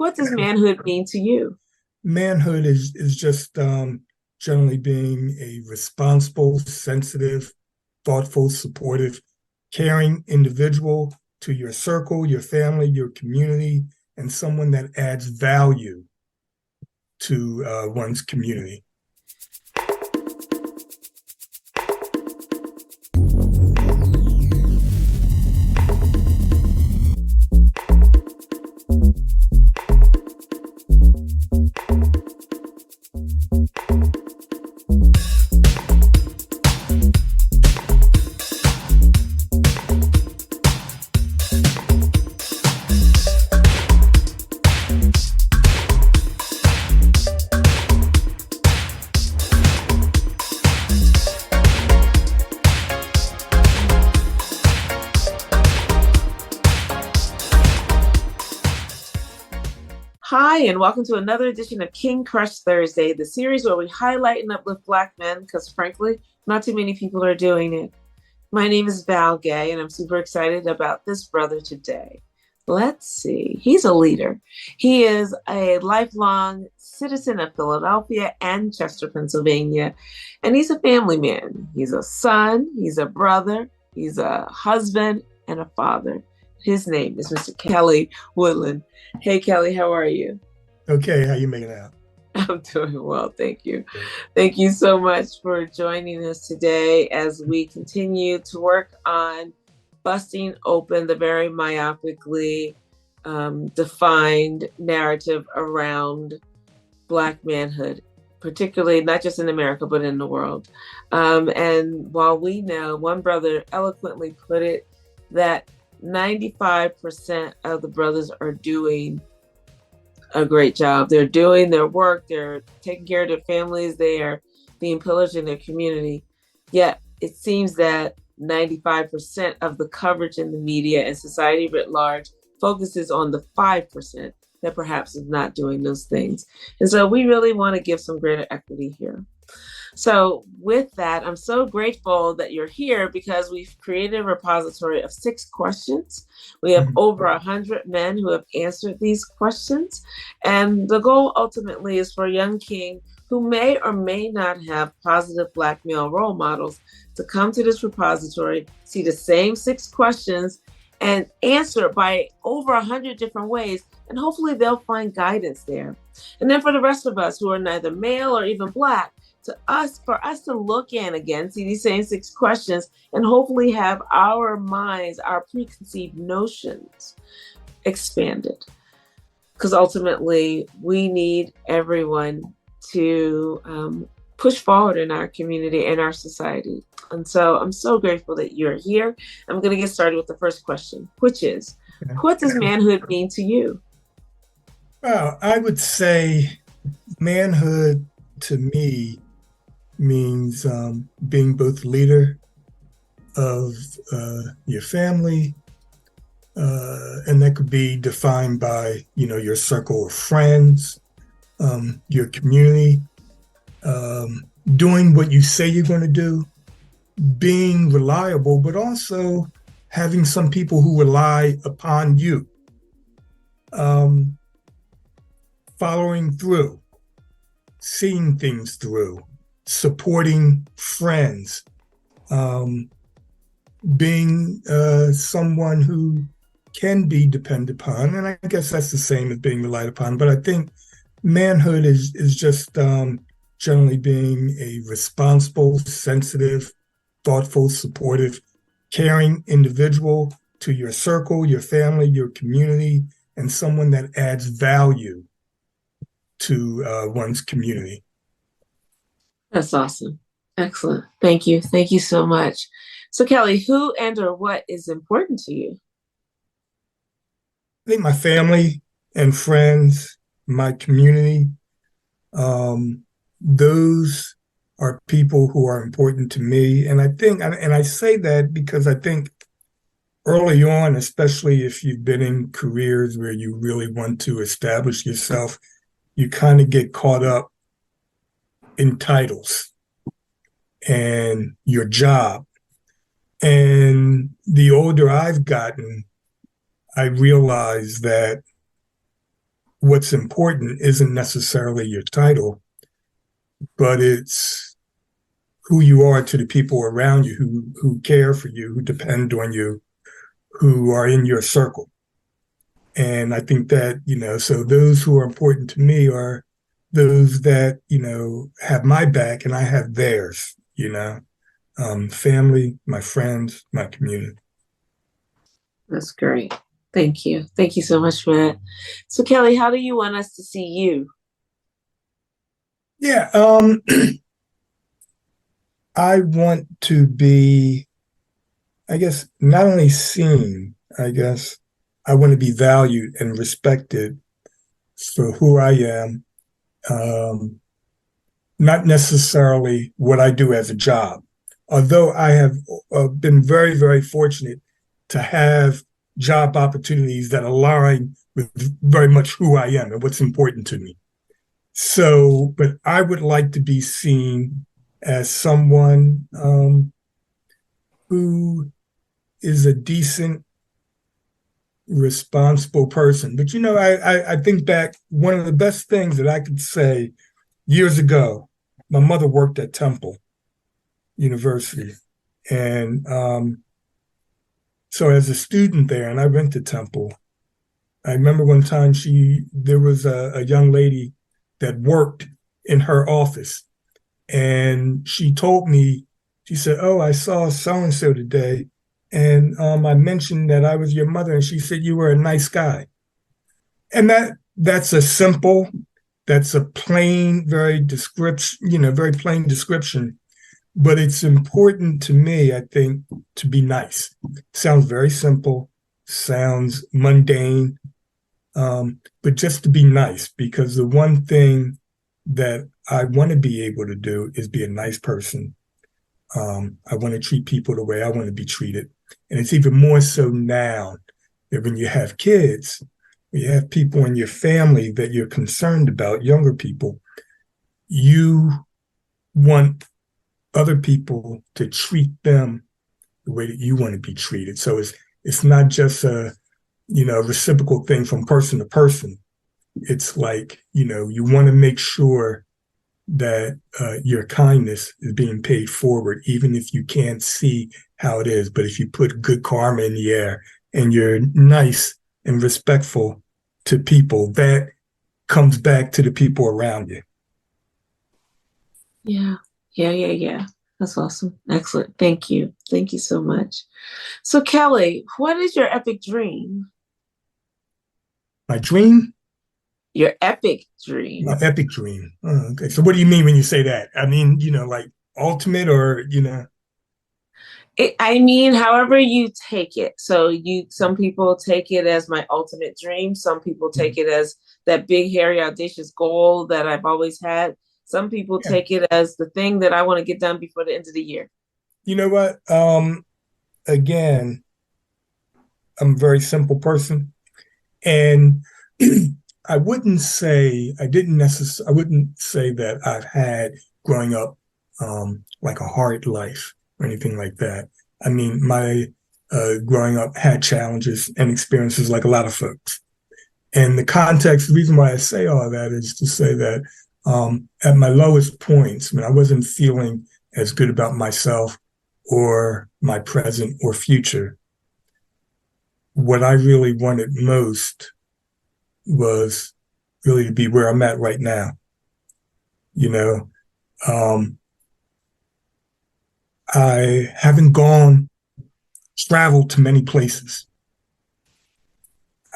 What does manhood mean to you? Manhood is just generally being a responsible, sensitive, thoughtful, supportive, caring individual to your circle, your family, your community, and someone that adds value to one's community. Hi, and welcome to another edition of King Crush Thursday, the series where we highlight and uplift Black men because, frankly, not too many people are doing it. My name is Val Gay, and I'm super excited about this brother today. Let's see. He's a leader. He is a lifelong citizen of Philadelphia and Chester, Pennsylvania, and he's a family man. He's a son, he's a brother, he's a husband, and a father. His name is Mr. Kelly Woodland. Hey, Kelly, how are you? Okay, how you making out? I'm doing well, thank you. Thank you so much for joining us today as we continue to work on busting open the very myopically defined narrative around Black manhood, particularly not just in America, but in the world. And while we know, one brother eloquently put it that 95% of the brothers are doing a great job. They're doing their work, they're taking care of their families, they are being pillars in their community. Yet it seems that 95% of the coverage in the media and society writ large focuses on the 5% that perhaps is not doing those things. And so we really want to give some greater equity here. So with that, I'm so grateful that you're here because we've created a repository of 6 questions. We have over 100 men who have answered these questions. And the goal ultimately is for a young king who may or may not have positive Black male role models to come to this repository, see the same 6 questions and answer by over 100 different ways. And hopefully they'll find guidance there. And then for the rest of us who are neither male or even Black, for us to look in again, see these same 6 questions, and hopefully have our minds, our preconceived notions expanded. Because ultimately, we need everyone to push forward in our community and our society. And so I'm so grateful that you're here. I'm going to get started with the first question, which is, what does manhood mean to you? Well, I would say manhood to me means being both leader of your family, and that could be defined by your circle of friends, your community, doing what you say you're going to do, being reliable, but also having some people who rely upon you, following through, seeing things through, supporting friends, being someone who can be depended upon. And I guess that's the same as being relied upon. But I think manhood is just generally being a responsible, sensitive, thoughtful, supportive, caring individual to your circle, your family, your community, and someone that adds value to one's community. That's awesome. Excellent. Thank you. Thank you so much. So Kelly, who and or what is important to you? I think my family and friends, my community, those are people who are important to me. And I think, and I say that because I think early on, especially if you've been in careers where you really want to establish yourself, you kind of get caught up in titles and your job. And the older I've gotten, I realize that what's important isn't necessarily your title, but it's who you are to the people around you who care for you, who depend on you, who are in your circle. And I think that, so those who are important to me are those that, have my back and I have theirs, family, my friends, my community. That's great. Thank you. Thank you so much for that. So, Kelly, how do you want us to see you? Yeah, I want to be, I guess, not only seen, I guess, I want to be valued and respected for who I am, not necessarily what I do as a job. Although I have been very, very fortunate to have job opportunities that align with very much who I am and what's important to me. So, but I would like to be seen as someone who is a decent, responsible person. But I think back, one of the best things that I could say years ago, my mother worked at Temple University. And so as a student there, and I went to Temple, I remember one time there was a young lady that worked in her office. And she told me, she said, "Oh, I saw so-and-so today. And I mentioned that I was your mother. And she said, you were a nice guy." And that's a plain, very plain description. But it's important to me, I think, to be nice. Sounds very simple, sounds mundane, but just to be nice, because the one thing that I want to be able to do is be a nice person. I want to treat people the way I want to be treated. And it's even more so now that when you have kids, when you have people in your family that you're concerned about, younger people, you want other people to treat them the way that you want to be treated. So it's not just a reciprocal thing from person to person. It's like, you want to make sure that your kindness is being paid forward, even if you can't see how it is. But if you put good karma in the air and you're nice and respectful to people, that comes back to the people around you. Yeah. That's awesome. Excellent. Thank you. Thank you so much. So, Kelly, what is your epic dream? My dream? Your epic dream. My epic dream. Oh, okay. So what do you mean when you say that? I mean, like ultimate or, I mean, however you take it. So some people take it as my ultimate dream. Some people take it as that big, hairy, audacious goal that I've always had. Some people take it as the thing that I want to get done before the end of the year. You know what? Again, I'm a very simple person. And I wouldn't say that I've had growing up like a hard life or anything like that. I mean, my growing up had challenges and experiences like a lot of folks. And the reason why I say all that is to say that at my lowest points, when I wasn't feeling as good about myself or my present or future, what I really wanted most was really to be where I'm at right now. I haven't traveled to many places.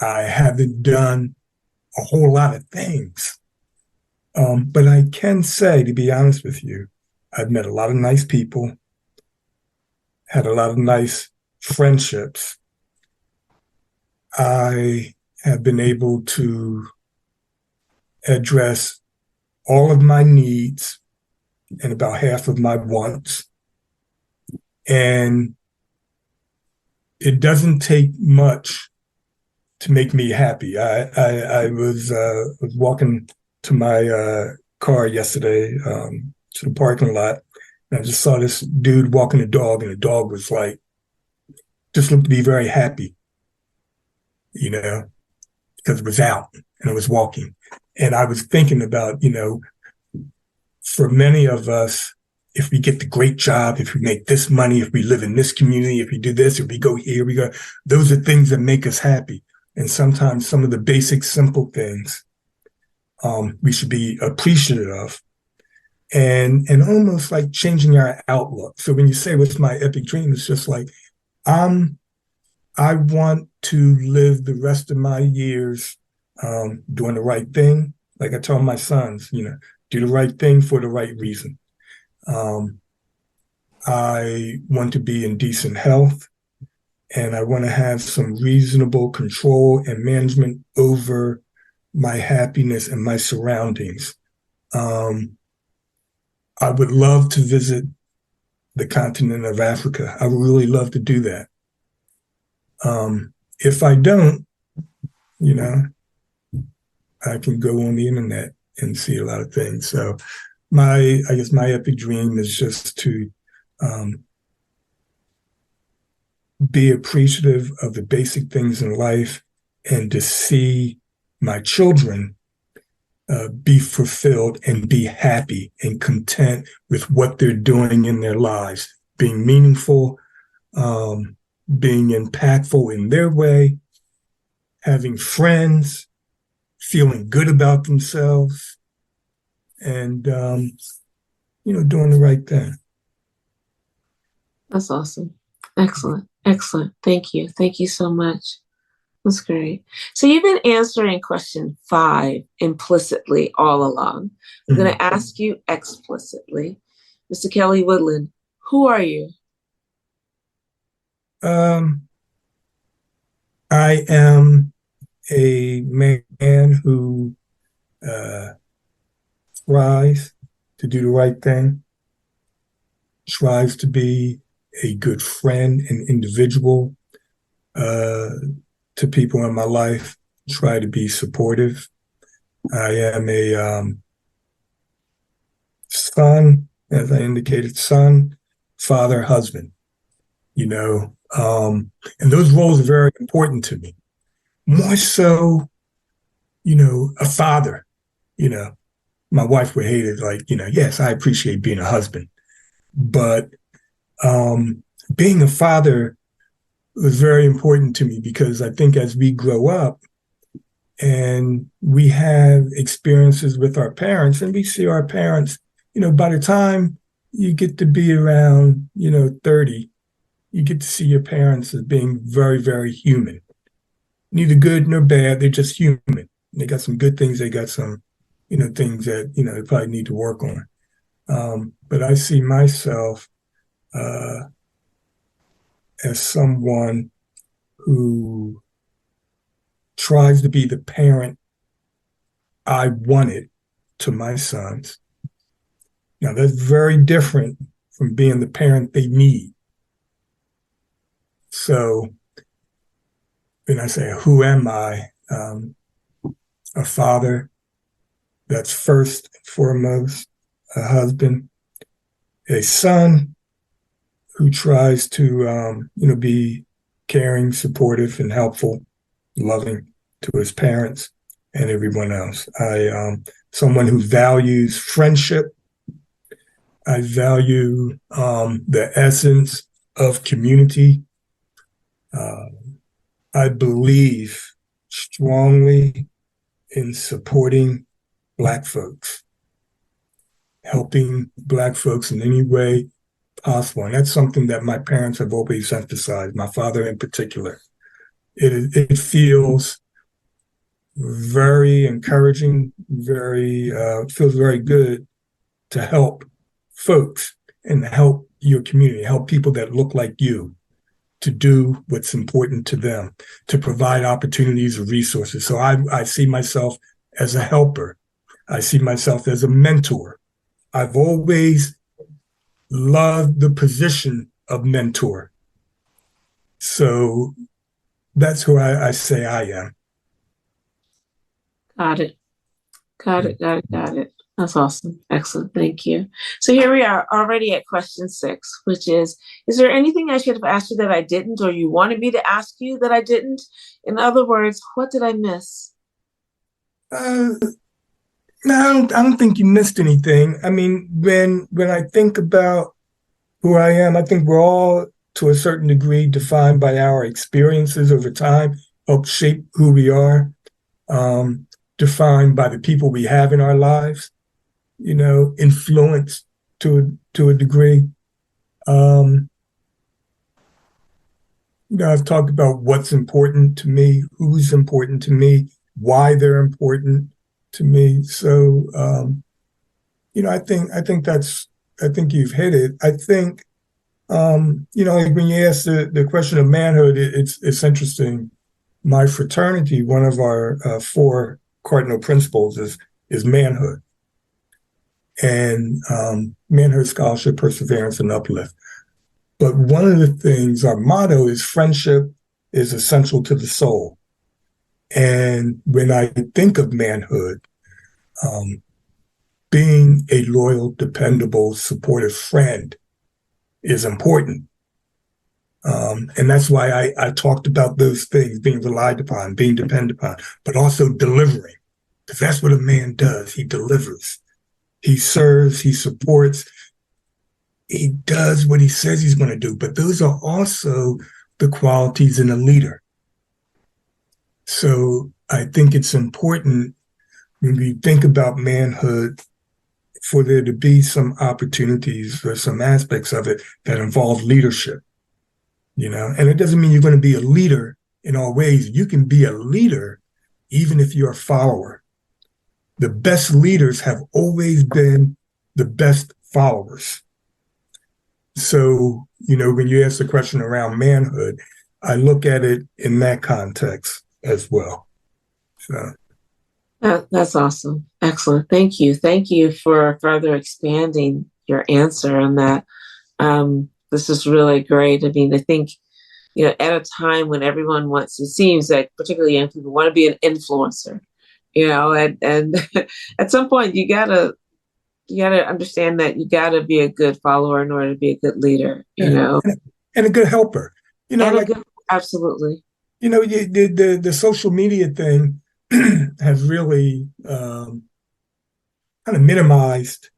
I haven't done a whole lot of things. But I can say, to be honest with you, I've met a lot of nice people, had a lot of nice friendships. I have been able to address all of my needs and about half of my wants. And it doesn't take much to make me happy. I was walking to my car yesterday to the parking lot, and I just saw this dude walking a dog, and the dog was like, just looked to be very happy, because it was out. and I was walking. And I was thinking about, for many of us, if we get the great job, if we make this money, if we live in this community, if we do this, if we go here, those are things that make us happy. And sometimes some of the basic, simple things we should be appreciative of, and almost like changing our outlook. So when you say, what's my epic dream? It's just like, I want to live the rest of my years doing the right thing. Like I tell my sons, do the right thing for the right reason. I want to be in decent health, and I want to have some reasonable control and management over my happiness and my surroundings. I would love to visit the continent of Africa. I would really love to do that. If I don't, I can go on the internet and see a lot of things. So I guess my epic dream is just to be appreciative of the basic things in life, and to see my children be fulfilled and be happy and content with what they're doing in their lives, being meaningful, being impactful in their way, having friends, feeling good about themselves, and, doing the right thing. That's awesome. Excellent. Excellent. Thank you. Thank you so much. That's great. So you've been answering question 5 implicitly all along. I'm going to ask you explicitly. Mr. Kelly Woodland, who are you? I am a man who tries to do the right thing, tries to be a good friend and individual to people in my life, try to be supportive. I am a son, as I indicated, son, father, husband, and those roles are very important to me. More so, a father, my wife would hate it, like, yes, I appreciate being a husband, but being a father was very important to me, because I think as we grow up and we have experiences with our parents, and we see our parents, by the time you get to be around, 30, you get to see your parents as being very, very human. Neither good nor bad, they're just human. They got some good things, they got some, things that, they probably need to work on. But I see myself as someone who tries to be the parent I wanted to my sons. Now, that's very different from being the parent they need. So when I say, who am I? A father, that's first and foremost, a husband, a son who tries to, be caring, supportive, and helpful, loving to his parents and everyone else. Someone who values friendship. I value the essence of community. I believe strongly in supporting Black folks, helping Black folks in any way possible. And that's something that my parents have always emphasized, my father in particular. It feels very encouraging, feels very good to help folks and help your community, help people that look like you, to do what's important to them, to provide opportunities or resources. So I see myself as a helper. I see myself as a mentor. I've always loved the position of mentor. So that's who I say I am. Got it. Got it. That's awesome. Excellent. Thank you. So here we are already at question 6, which is there anything I should have asked you that I didn't, or you wanted me to ask you that I didn't? In other words, what did I miss? Uh, no, I don't think you missed anything. I mean, when I think about who I am, I think we're all to a certain degree defined by our experiences over time, help shape who we are, um, defined by the people we have in our lives, influenced to a degree. Um, I've talked about what's important to me, who's important to me, why they're important to me. So, I think you've hit it. I think, like when you ask the question of manhood, it's interesting. My fraternity, one of our four cardinal principles is manhood, and manhood, scholarship, perseverance, and uplift. But one of the things, our motto is friendship is essential to the soul. And when I think of manhood, um, being a loyal, dependable, supportive friend is important. And that's why I talked about those things, being relied upon, being depended upon, but also delivering, because that's what a man does. He delivers, he serves, he supports, he does what he says he's going to do. But those are also the qualities in a leader. So I think it's important when we think about manhood for there to be some opportunities or some aspects of it that involve leadership, and it doesn't mean you're going to be a leader in all ways. You can be a leader even if you're a follower. The best leaders have always been the best followers. So, when you ask the question around manhood, I look at it in that context as well. So That's awesome. Excellent. Thank you. Thank you for further expanding your answer on that. This is really great. I mean, I think, at a time when everyone wants, it seems like particularly young people want to be an influencer, and at some point you gotta understand that you gotta be a good follower in order to be a good leader, yeah. And a good helper. and a Like good, absolutely. the social media thing has really kind of minimized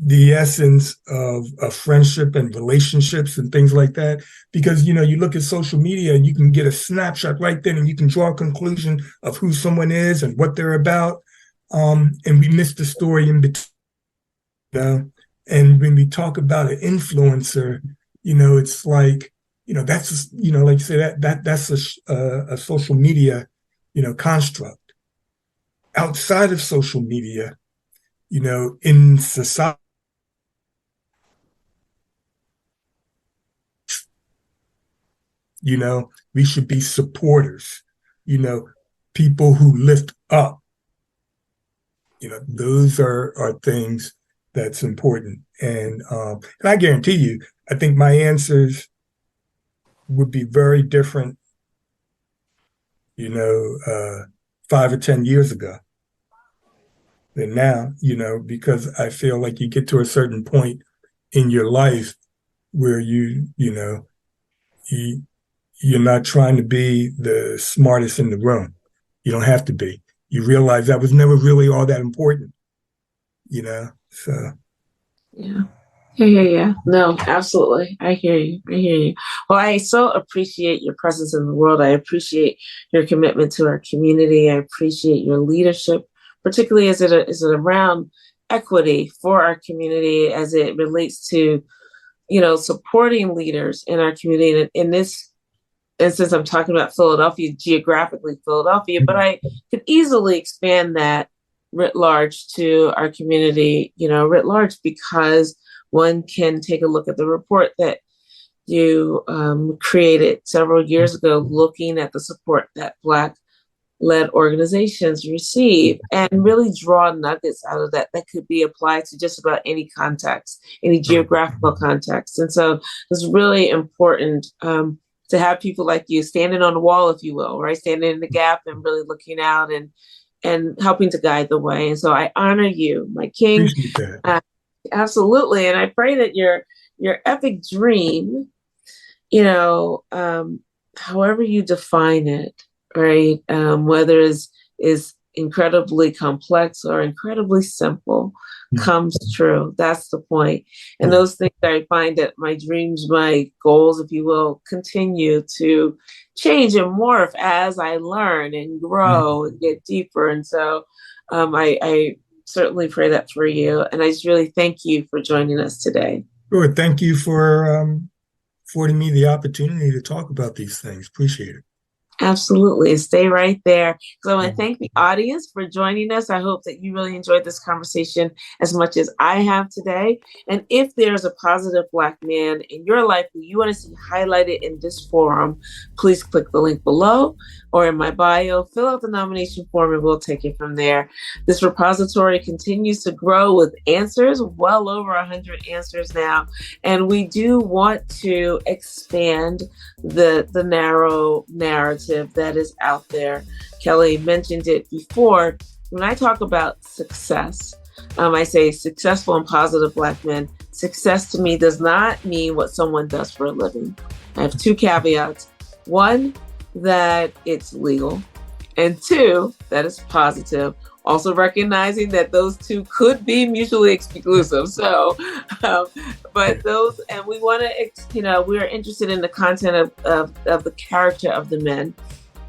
the essence of friendship and relationships and things like that. Because, you look at social media and you can get a snapshot right then and you can draw a conclusion of who someone is and what they're about. And we miss the story in between. And when we talk about an influencer, it's like, that's, like you say, that's a social media, construct. Outside of social media, in society, we should be supporters, you know, people who lift up. Those are things that's important. And I guarantee you, I think my answers would be very different, 5 or 10 years ago than now, because I feel like you get to a certain point in your life where you you're not trying to be the smartest in the room. You don't have to be. You realize that was never really all that important, So Yeah. Yeah. No, absolutely. I hear you. I hear you. Well, I so appreciate your presence in the world. I appreciate your commitment to our community. I appreciate your leadership, particularly as it is around equity for our community as it relates to, supporting leaders in our community. And in this instance, I'm talking about Philadelphia, geographically Philadelphia, but I could easily expand that writ large to our community, writ large, because one can take a look at the report that you created several years ago, looking at the support that Black-led organizations receive, and really draw nuggets out of that could be applied to just about any context, any geographical context. And so it's really important to have people like you standing on the wall, if you will, right? Standing in the gap and really looking out and helping to guide the way. And so I honor you, my king. appreciate that. Absolutely. And I pray that your epic dream, however you define it, right? Whether is incredibly complex or incredibly simple comes true. That's the point. And those things I find that my dreams, my goals, if you will, continue to change and morph as I learn and grow and get deeper. And so I certainly pray that for you. And I just really thank you for joining us today. Sure. Thank you for affording me the opportunity to talk about these things. Appreciate it. Absolutely. Stay right there. So I want to thank the audience for joining us. I hope that you really enjoyed this conversation as much as I have today. And if there's a positive Black man in your life who you want to see highlighted in this forum, please click the link below or in my bio, fill out the nomination form, and we'll take it from there. This repository continues to grow with answers, well over 100 answers now. And we do want to expand the narrow narrative that is out there. Kelly mentioned it before. When I talk about success, I say successful and positive Black men. Success to me does not mean what someone does for a living. I have two caveats. One, that it's legal. And two, that it's positive. Also recognizing that those two could be mutually exclusive. So, but those, and we want to, we're interested in the content of the character of the men,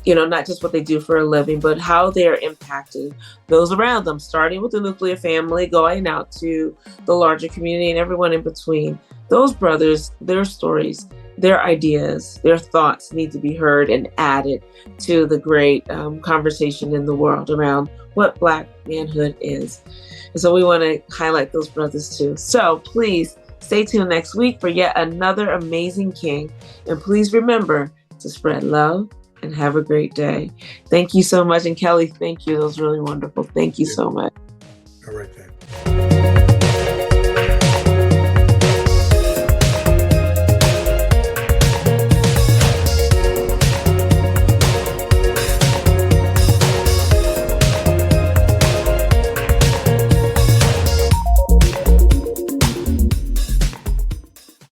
not just what they do for a living, but how they are impacting those around them, starting with the nuclear family, going out to the larger community and everyone in between. Those brothers, their stories, their ideas, their thoughts need to be heard and added to the great conversation in the world around what Black manhood is. And so we want to highlight those brothers too. So please stay tuned next week for yet another amazing king. And please remember to spread love and have a great day. Thank you so much. And Kelly, thank you. That was really wonderful. Thank you so much. All right, then.